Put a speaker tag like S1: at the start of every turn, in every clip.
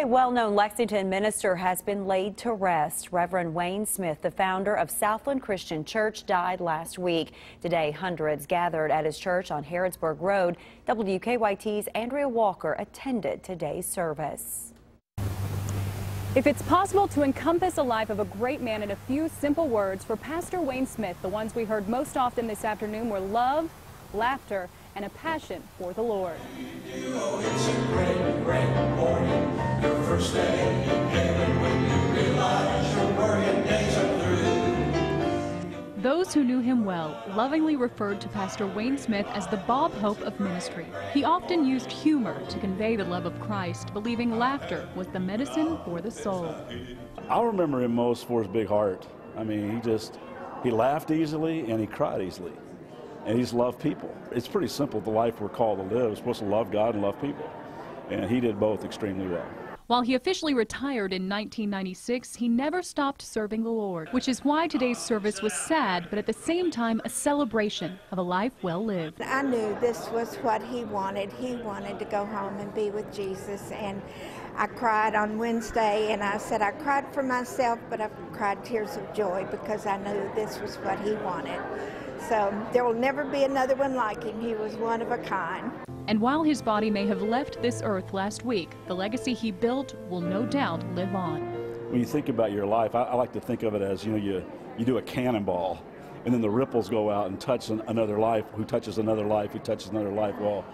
S1: well-known Lexington minister has been laid to rest. Reverend Wayne Smith, the founder of Southland Christian Church, died last week. Today, hundreds gathered at his church on Harrodsburg Road. WKYT's Andrea Walker attended today's service.
S2: If it's possible to encompass a life of a great man in a few simple words, for Pastor Wayne Smith, the ones we heard most often this afternoon were love, laughter, and a passion for the Lord.
S3: It's a great, great morning, your first day in heaven, when you realize your worrying days are through.
S4: Those who knew him well lovingly referred to Pastor Wayne Smith as the Bob Hope of ministry. He often used humor to convey the love of Christ, believing laughter was the medicine for the soul.
S5: I'll remember him most for his big heart. I mean, he laughed easily and he cried easily. And he's loved people. It's pretty simple, the life we're called to live. We're supposed to love God and love people. And he did both extremely well.
S4: While he officially retired in 1996, he never stopped serving the Lord, which is why today's service was sad, but at the same time a celebration of a life well lived.
S6: I knew this was what he wanted. He wanted to go home and be with Jesus. And I cried on Wednesday, and I said I cried for myself, but I cried tears of joy because I knew this was what he wanted. So there will never be another one like him. He was one of a kind.
S4: And while his body may have left this earth last week, the legacy he built will no doubt live on.
S5: When you think about your life, I like to think of it as, you do a cannonball, and then the ripples go out and touch another life, who touches another life, who touches another life. Well,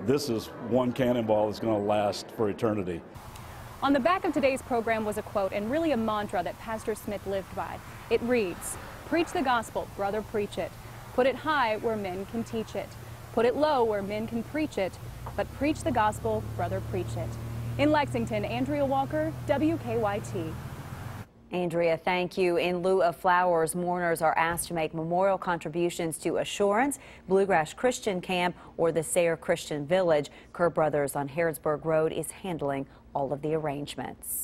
S5: this is one cannonball that's going to last for eternity.
S2: On the back of today's program was a quote, and really a mantra that Pastor Smith lived by. It reads, "Preach the gospel, brother, preach it. Put it high where men can teach it. Put it low where men can preach it. But preach the gospel, brother, preach it." In Lexington, Andrea Walker, WKYT.
S1: Andrea, thank you. In lieu of flowers, mourners are asked to make memorial contributions to Assurance, Bluegrass Christian Camp, or the Sayre Christian Village. Kerr Brothers on Harrodsburg Road is handling all of the arrangements.